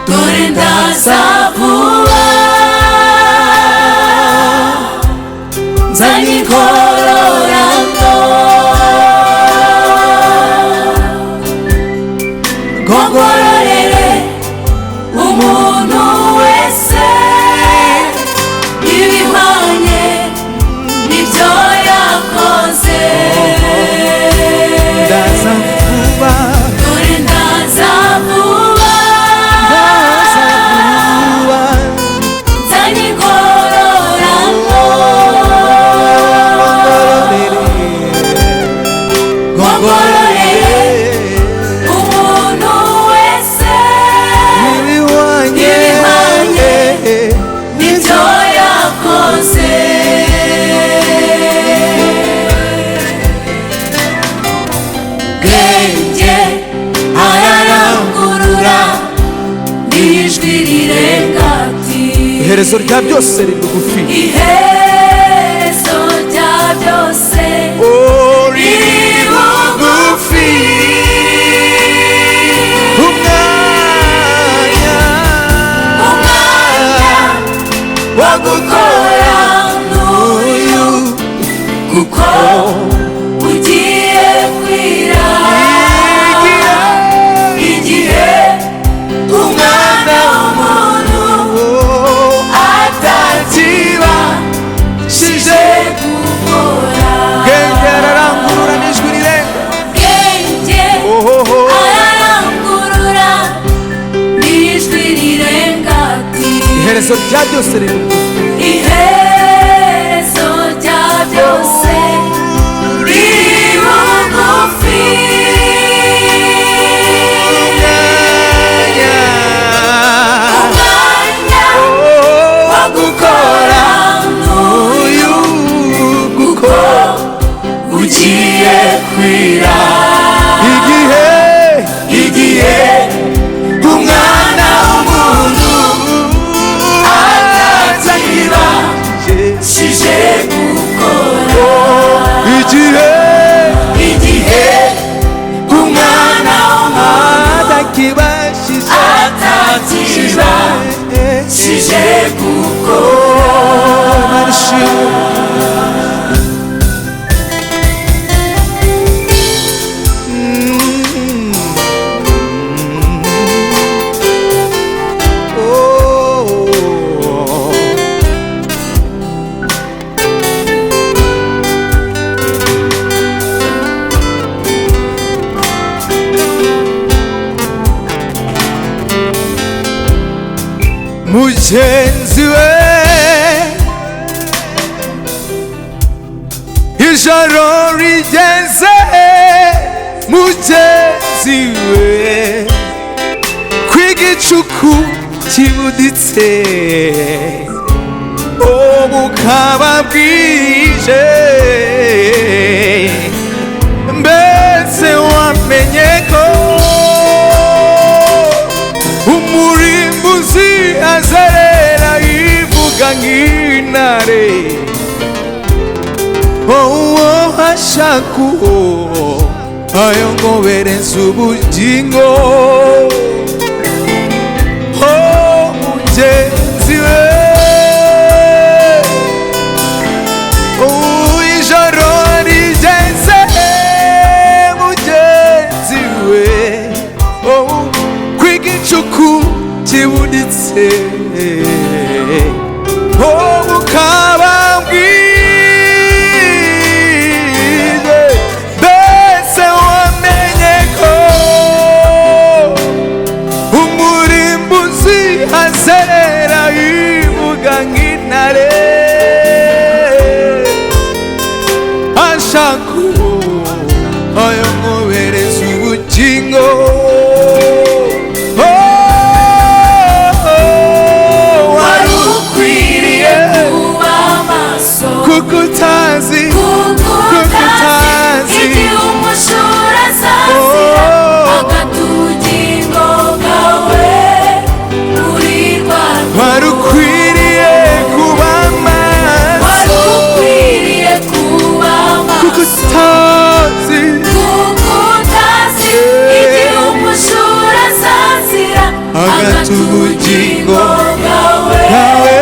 Dore ndaza vuba, nzanye ingororano, ngororere umuntu wese ibihwanye n'ibyo yakoze. Ndaza vuba, Dore ndaza vuba, nzanye ingororano, ngororere umuntu wese ibihwanye n'ibyo yakoze. Bwenge ararangurura n'ijwi rirenga ati, iherezo rya byose riri bugufi. iherezo rya byose riri bugufi. Umwanya wo gukora n'uyu, kuko ugiye kwira. Igihe umwana w'umuntu atakibashije gukora. bwenge ararangurura n'ijwi rirenga. Bwenge ararangurura n'ijwi rirenga ati, iherezo rya byose riri bugufi. iherezo rya byose riri bugufi. Umwanya wo gukora n'uyu, kuko ugiye kwira. Igihe umwana w'umuntu atakibashije gukora. Igihe umwana w'umuntu atakibashije gukora. mugenzi we, ijoro rigeze mugenzi we, kw'igicuku kibuditse bukaba bwije. Mbese wamenye ko umurimbuzi azerera ivuga nk'intare? Uwo ashaka uwo ayongobereza ubugingo. Mugenzi we, ijoro rigeze mugenzi we, kw'igicuku kibuditse bukaba bwije. Mbese wamenye ko umurimbuzi azerera ivuga nk'intare? Ashaka ayongobereza ubugingo. Wari ukwiriye kuba maso, kuko utazi igihe umushura azazira agata ubugingo bwawe muri rwa rwobo. ubugingo bwawe bwawe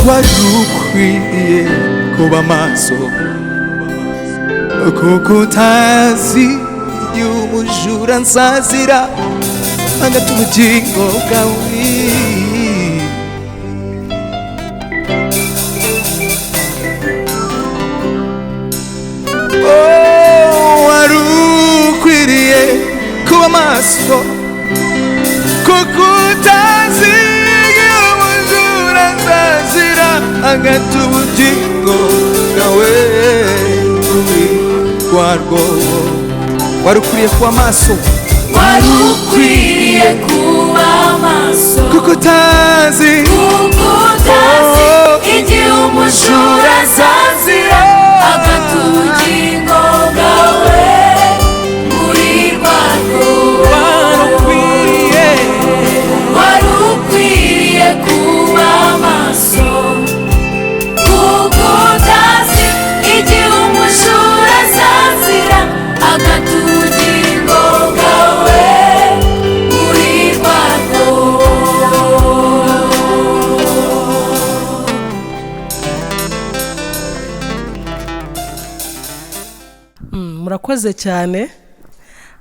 wari ukwiye kuba maso kuko utazi igihe umujura nsazira agata ubugingo bwawe wari ukwiriye kuba maso kuko utazi igihe umujura nsazira agata ubugingo bwawe warwo wari ukwiriye kuba maso wari ukwiriye kuba maso kuko utazi igihe umujura azazira agata ubugingo bwawe muri rwarwo wari ukwiriye kuba maso kuko utazi igihe umujura azazira agata ubugingo bwawe muri rwarwo. Murakoze cyane.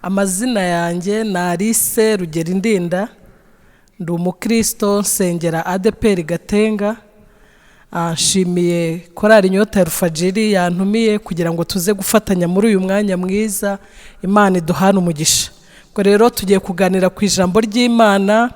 Amazina yanjye ni Ev.Alice RUGERINDINDA, ndi umukristo nsengera ADPR Gatenga. Nshimiye korali Nyota ya Alfajili yantumiye kugira ngo tuze gufatanya muri uyu mwanya mwiza Imana iduhana umugisha. Ubwo rero tugiye kuganira ku ijambo ry'Imana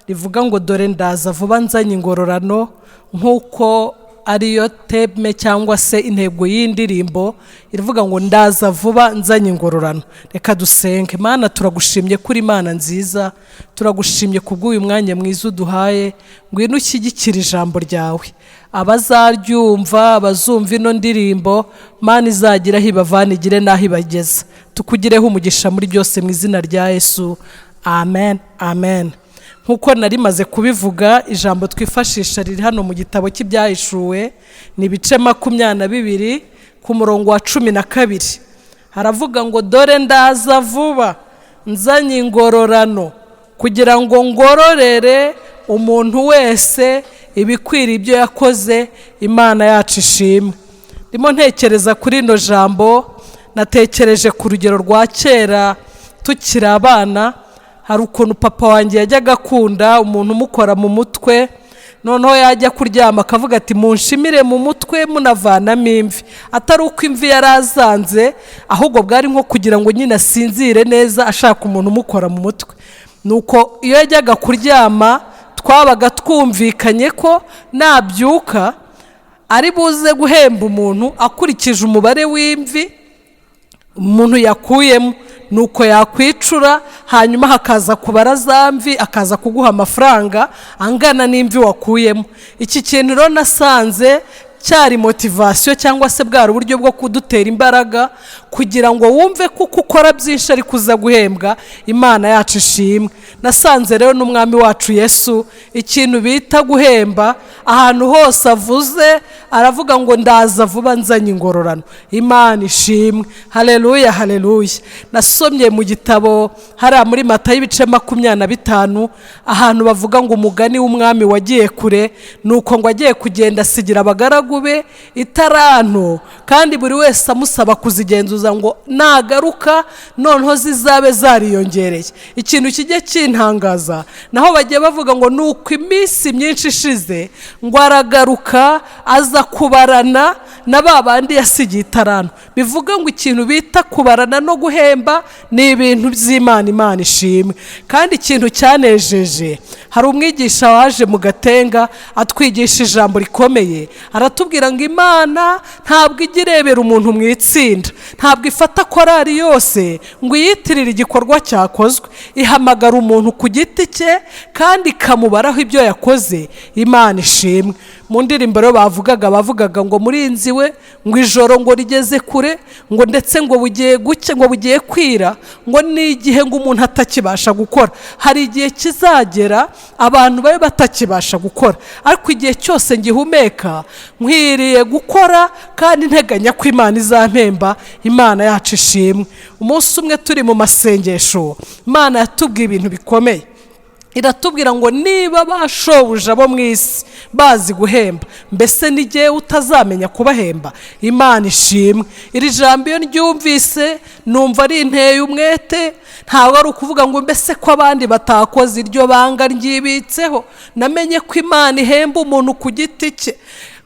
rivuga ngo dore ndaza vuba nzanye ingororano, nk'uko ariyo teme cyangwa se intego y'indirimbo irivuga ngo ndaza vuba nzanye ingororano. Reka dusenge. Mana, turagushimye kuri Imana nziza, turagushimye kubw'uyu mwanya mwiza uduhaye, ngwino ushyigikire ijambo ryawe. Abazaryumva, abazumva ino ndirimbo, Mana izagira aho ibavana igire n'aho ibageza. Tukugireho umugisha muri byose mu izina rya Yesu, amen amen. Nkuko nari maze kubivuga, ijambo twifashisha riri hano mu gitabo cy'Ibyahishuwe, ni ibice 22 ku murongo wa 12. Haravuga ngo dore ndaza vuba nzanye ingororano, kugira ngo ngororere umuntu wese ibikwiriye ibyo yakoze, Imana yacu ishimwe. Ndimo ntekereza kuri ino jambo, natekereje ku rugero rwa kera tukiri abana. Hari ukuntu papa wanjye yajyaga akunda umuntu umukora mu mutwe, noneho yajya kuryama akavuga ati munshimire mu mutwe munavanamo imvi. Atari uko imvi yarazanze, ahubwo bwari nko kugira ngo nyine asinzire neza ashaka umuntu umukora mu mutwe. Nuko iyo yajyaga kuryama twabaga twumvikanye ko nabyuka ari buze guhemba umuntu akurikije umubare w'imvi umuntu yakuyemo. Nuko yakwicura, hanyuma hakaza kubara za mvi, akaza kuguha amafaranga angana n'imvi wakuyemo. Iki kintu rero nasanze cyari motivation cyangwa se bwari uburyo bwo kudutera imbaraga kugira ngo wumve ko ukora byinshi ari kuza guhembwa, Imana yacu ishimwe. Nasanze rero n'umwami wacu Yesu ikintu bita guhemba, ahantu hose avuze aravuga ngo ndaza vuba nzanye ingororano, Imana ishimwe. Haleluya haleluya. Nasomye mu gitabo hari muri Matayo ibice 25 ahantu bavuga ngo umugani w'umwami wagiye kure, nuko ngo agiye kugenda asigira abagaragu be itaranto, kandi buri wese amusaba kuzigenzuza ngo nagaruka noneho zizabe zariyongereye. Ikintu kijye kintangaza, naho bagiye bavuga ngo nuko iminsi myinshi ishize ngo aragaruka aza kubarana na babandi yasigiye itaranto. Bivuga ngo ikintu bita kubarana no guhemba ni ibintu by'Imana, Imana ishimwe. Kandi ikintu cyanejeje, hari umwigisha waje mu Gatenga atwigisha ijambo rikomeye, aratubwira ngo Imana ntabwo igirebera umuntu mu itsinda, ntabwo ifata korari yose ngo yitirire igikorwa cyakozwe, ihamagara umuntu ku giti cye kandi ikamubaraho ibyo yakoze, Imana ishimwe. mu ndirimbo rero bavugaga ngo murinzi we ngo ijoro ngo rigeze kure ngo ndetse ngo bugiye gucya ngo bugiye kwira ngo ni igihe ngo umuntu atakibasha gukora. Hari igihe kizagera abantu babe batakibasha gukora, ariko igihe cyose ngihumeka nkwiriye gukora kandi nteganya ko Imana izampemba. Imana yacu ishimwe. Umunsi umwe turi mu masengesho, Imana yatubwiye ibintu bikomeye. Iratubwira ngo niba bashobuja abo mu isi bazi guhemba, mbese n'igihe utazamenya kubahemba. Imana ishimwe. Iri jambo iyo ryumvise numva ari inteye umwete, ntabwo ari ukuvuga ngo mbese ko abandi batakoze iryo banga ryibitseho. Namenye ko Imana ihemba umuntu ku giti cye.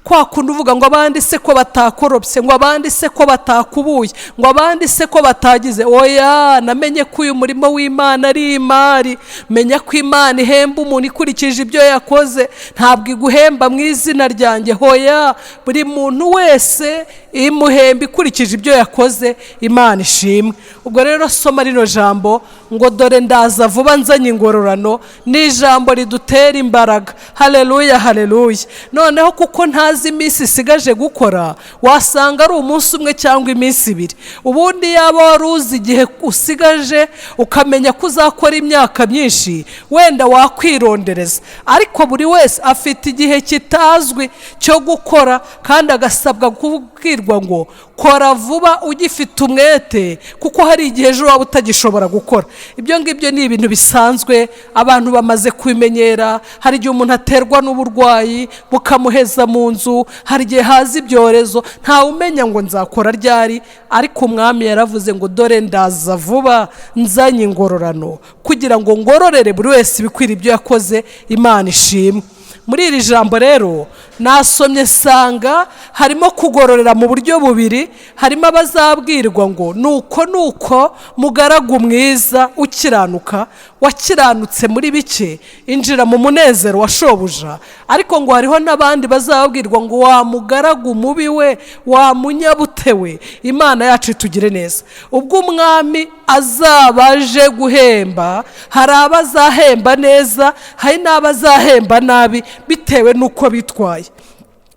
Kwa kundi uvuga ngo abandi se ko batakorobye, ngo abandi se ko batakubuye, ngo abandi se ko batagize. Oya, namenye ko uyu murimo w'Imana ari imari. Menya ko Imana ihemba umuntu ikurikije ibyo yakoze, ntabwo iguhemba mu izina ryanjye. Hoya, buri muntu wese imuhemba ikurikije ibyo yakoze. Imana ishimwe. Ubwo rero soma rino jambo ngo dore ndaza vuba nzanye ingororano, ni ijambo ridutera imbaraga. Haleluya, haleluya. Noneho kuko ntazi iminsi isigaje gukora, wasanga ari umunsi umwe cyangwa iminsi ibiri. Ubundi yaba wari uzi igihe usigaje ukamenya ko uzakora imyaka myinshi, wenda wakwirondereza. Ariko buri wese afite igihe kitazwi cyo gukora, kandi agasabwa kubwirwa ngo kora vuba ugifite umwete, kuko hari igihe ejo waba utagishobora gukora. Ibyo ngibyo ni ibintu bisanzwe, abantu bamaze kubimenyera. Hari igihe umuntu aterwa n'uburwayi bukamuheza mu nzu, hari igihe haza ibyorezo, ntawe umenya ngo nzakora ryari. Ariko umwami yaravuze ngo dore ndaza vuba nzanye ingororano, kugira ngo ngororere buri wese ibikwiriye ibyo yakoze. Imana ishimwe. Muri iri jambo rero nasomye sanga harimo kugororera mu buryo bubiri. Harimo abazabwirwa ngo nuko mugaragu mwiza ukiranuka, wakiranutse muri bike, injira mu munezero wa shobuja. Ariko ngo hariho n'abandi bazabwirwa ngo wa mugaragu mubi we, wa munyabute we. Imana yacu itugire neza. Ubwo umwami azabaje guhemba, hari abazahemba neza, hari n'abazahemba nabi bitewe n'uko bitwaye.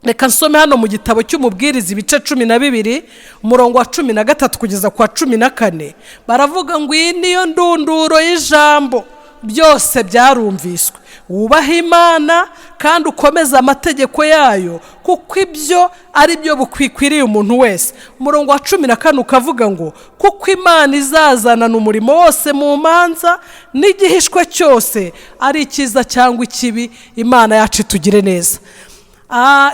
Reka nsome hano mu gitabo cy'umubwiriza ibice 12 umurongo wa 13 kugeza kwa 14. Baravuga ngo iyi niyo ndunduro y'ijambo, byose byarumviswe. Wubaha Imana kandi ukomeza amategeko yayo, kuko ibyo ari byo bukwiriye umuntu wese. Umurongo wa 14 ukavuga ngo kuko Imana izazanana umurimo wose mu manza, n'igihishwe cyose ari icyiza cyangwa ikibi. Imana yacu itugire neza.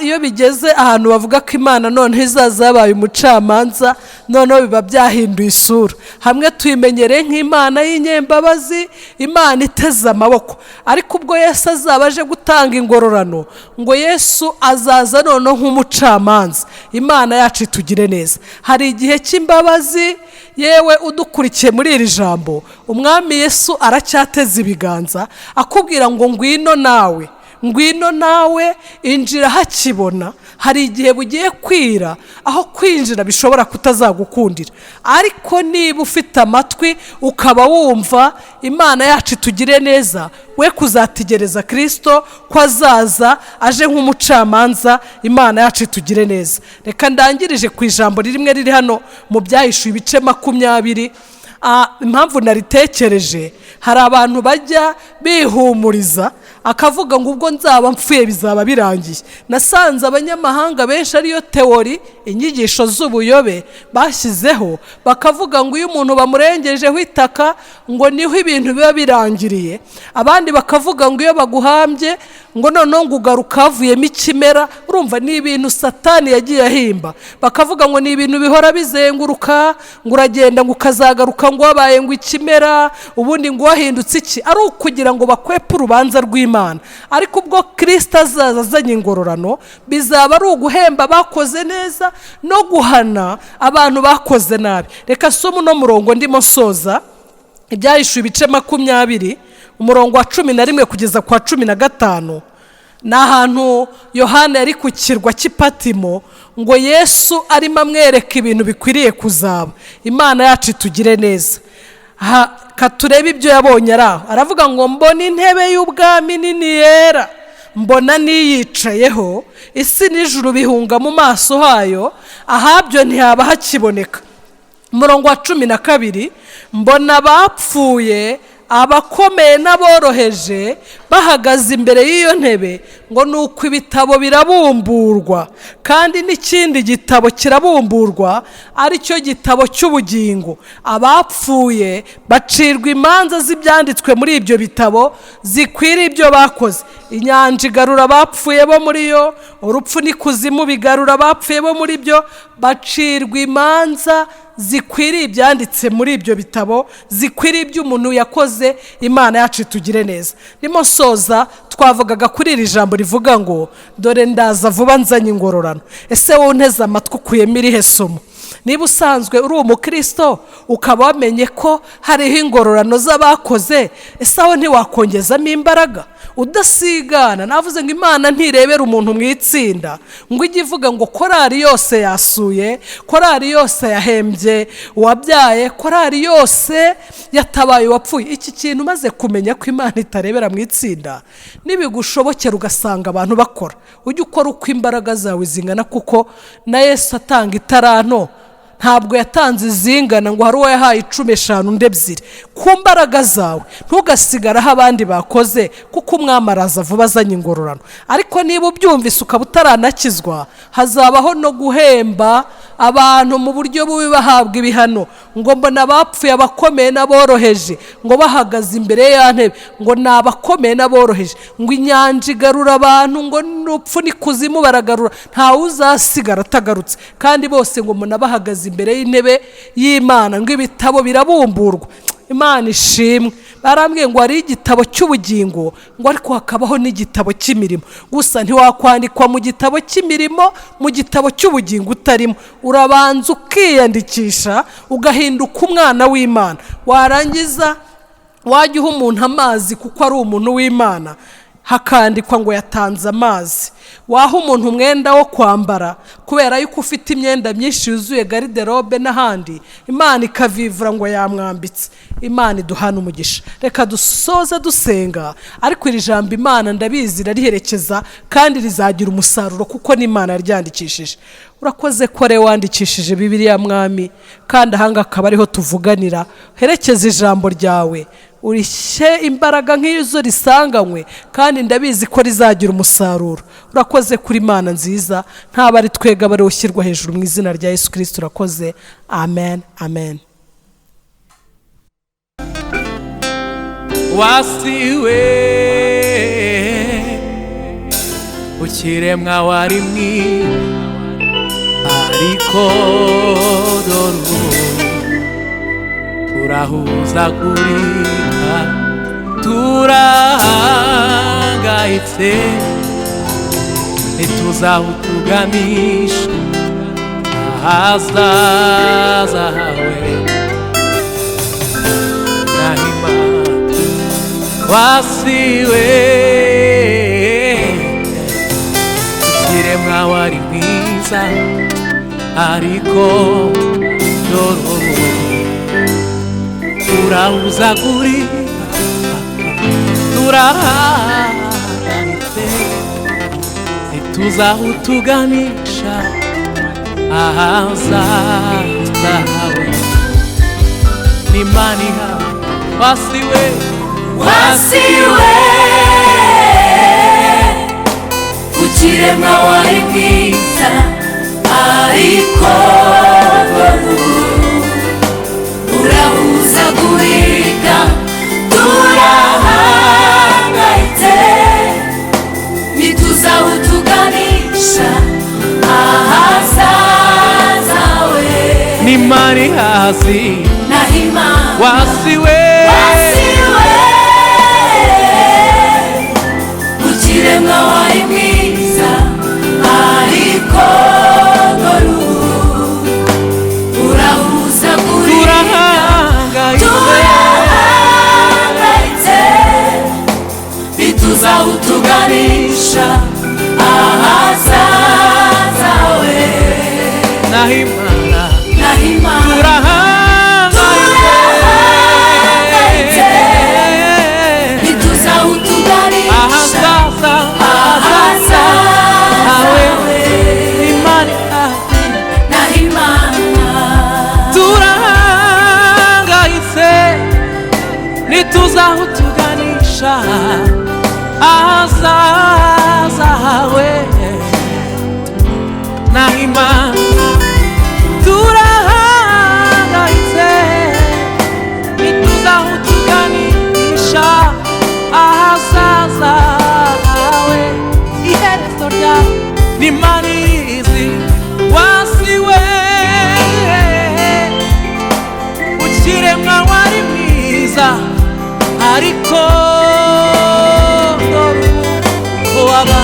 Iyo bigeze ahantu bavuga ko Imana noneho izaza yabaye umucamanza, noneho biba byahinduye isura. Hamwe tuyimenyereye nk'Imana y'inyembabazi, Imana iteze amaboko. Ariko ubwo Yesu azaba aje gutanga ingororano, ngo Yesu azaza noneho nk'umucamanza. Imana yacu itugire neza. Hari igihe cy'imbabazi. Yewe udukurikiye muri iri jambo, umwami Yesu aracyateze ibiganza akubwira ngo ngwino nawe injira hakibona. Hari igihe bugiye kwira, aho kwinjira bishobora kutazagukundira. Ariko niba ufite amatwi ukaba wumva, Imana yacu itugire neza, we kuzategereza Kristo ko azaza aje nk'umucamanza. Imana yacu itugire neza. Reka ndangirije ku ijambo rimwe riri hano mu Byahishuwe ibice 20. Impamvu naritekereje, hari abantu bajya bihumuriza akavuga ngo ubwo nzaba mpfuye bizaba birangiye. Nasanze abanyamahanga benshi ariyo teori, inyigisho z'ubuyobe bashyizeho, bakavuga ngo iyo umuntu bamurengejeho itaka ngo niho ibintu biba birangiriye. Abandi bakavuga ngo iyo baguhambye ngo noneho ngo ugaruka havuyemo ikimera. Urumva ni ibintu Satani yagiye ahimba. Bakavuga ngo ni ibintu bihora bizenguruka, ngo uragenda ngo ukazagaruka ngo wabaye ngo ikimera, ubundi ngo wahindutse iki. Ari ukugira ngo bakwepe urubanza rw'Imana. Ariko ubwo Kristo azaza azanye ingororano, bizaba ari uguhemba bakoze neza no guhana abantu bakoze nabi. Reka somo no murongo ndimo soza, Ibyahishuwe ibice 20 umurongo wa 11 kugeza kwa 15. Ni ahantu Yohana yari ku kirwa cy'Ipatimo, ngo Yesu arimo amwereka ibintu bikwiriye kuzaba. Imana yacu itugire neza. Katurebe ibyo yabonye araho. Aravuga ngo mbona intebe y'ubwami nini yera, mbona niyicayeho, isi n'ijuru bihunga mu maso hayo, ahabyo ntihaba hakiboneka. Umurongo wa 12, mbona abapfuye, abakomeye n'aboroheje bahagaze imbere y'iyo ntebe, ngo nuko ibitabo birabumburwa, kandi n'ikindi gitabo kirabumburwa, ari cyo gitabo cy'ubugingo. Abapfuye bacirwa imanza z'ibyanditswe muri ibyo bitabo zikwiriye ibyo bakoze. Inyanja igarura abapfuye bo muri yo, urupfu n'ikuzimu bigarura abapfuye bo muri byo, bacirwa imanza zikwiriye ibyanditse muri ibyo bitabo, zikwiriye ibyo umuntu yakoze. Imana yacu itugire neza. Nimo soza twavugaga kuri iri jambo rivuga ngo dore ndaza vuba nzanye ingororano. Ese wowe unteze amatwi ukuyemo irihe somo? Niba usanzwe uri umukristo ukaba wamenye ko hariho ingororano z'abakoze, ese aho ntiwakongezamo imbaraga udasigana? Navuze ngo Imana ntirebera umuntu mu itsinda ngo ijye ivuga ngo korari yose yasuye, korari yose yahembye uwabyaye, korari yose yatabaye uwapfuye. Iki kintu umaze kumenya ko Imana itarebera mu itsinda, nibigushobokera ugasanga abantu bakora, ujye ukora uko imbaraga zawe zingana, kuko na Yesu atanga itaranto ntabwo yatanze izingana ngo hari uwo yahaye 15 undi 2. Ku mbaraga zawe ntugasigara aho abandi bakoze, kuko umwami araza vuba azanye ingororano. Ariko niba ubyumvise ukaba utaranakizwa, hazabaho no guhemba abantu mu buryo bubi, bahabwa ibihano. Ngo mbona abapfuye, abakomeye n'aboroheje, ngo bahagaze imbere ya ntebe, ngo ni abakomeye n'aboroheje. Ngo inyanja igarura abantu, ngo n'upfu n'ikuzimu baragarura, ntawe uzasigara atagarutse. Kandi bose ngo mbona bahagaze imbere y'intebe y'Imana, ngo ibitabo birabumburwa. Imana ishimwe. Barambwiye ngo hari igitabo cy'ubugingo, ngo ariko hakabaho n'igitabo cy'imirimo. Gusa ntiwakwandikwa mu gitabo cy'imirimo, mu gitabo cy'ubugingo utarimo. Urabanza ukiyandikisha, ugahinduka umwana w'Imana. Warangiza wajya uha umuntu amazi kuko ari umuntu w'Imana, hakandikwa ngo yatanze amazi. Waha umuntu umwenda wo kwambara kubera yuko ufite imyenda myinshi yuzuye garderobe n'ahandi, Imana ikavivura ngo yamwambitse. Imana iduhana umugisha. Reka dusoze dusenga, ariko iri jambo Imana ndabizi rariherekeza kandi rizagira umusaruro, kuko n'Imana yaryandikishije. Urakoze ko re wandikishije Bibiliya mwami, kandi ahanga akaba ariho tuvuganira. Herekeza ijambo ryawe, urishye imbaraga nk'izo risanganywe, kandi ndabizi ko rizagira umusaruro. Urakoze kuri Imana nziza, ntaba ari twega bari ushyirwa hejuru mu izina rya Yesu Kristo. Urakoze. Amen, amen. Wasiwe ukiremwa wari mwiza, ariko dore turahuzagurika, turahangayitse, ntituzahutuganisha ahazaza hawe. Nahima wasiwe ukiremwa wari mwiza, ariko dore turahuzagurika, turahangayitse, ntituzahutuganisha ahazaza hawe. N'Imana ihawe wasiwe, wasiwe ukiremwa wari mwiza, ariko urahuzagurika, turahangayitse, ntituzahutuganisha ahazaza we. n'Imana ihazi Nahima wasiwe, ukiremwa wari mwiza, ariko turahangayitse, ntituzahutuganisha ahazaza we. Nahima turahangayitse, ntituzahutuganisha ahazaza nituzaho tuganisha ahazaza hawe naho Imana turahangayitse nituzaho tuganisha ahazaza hawe iherezo ryawe n'Imana izi wasiwe ukiremwa wari mwiza ariko dore uko waba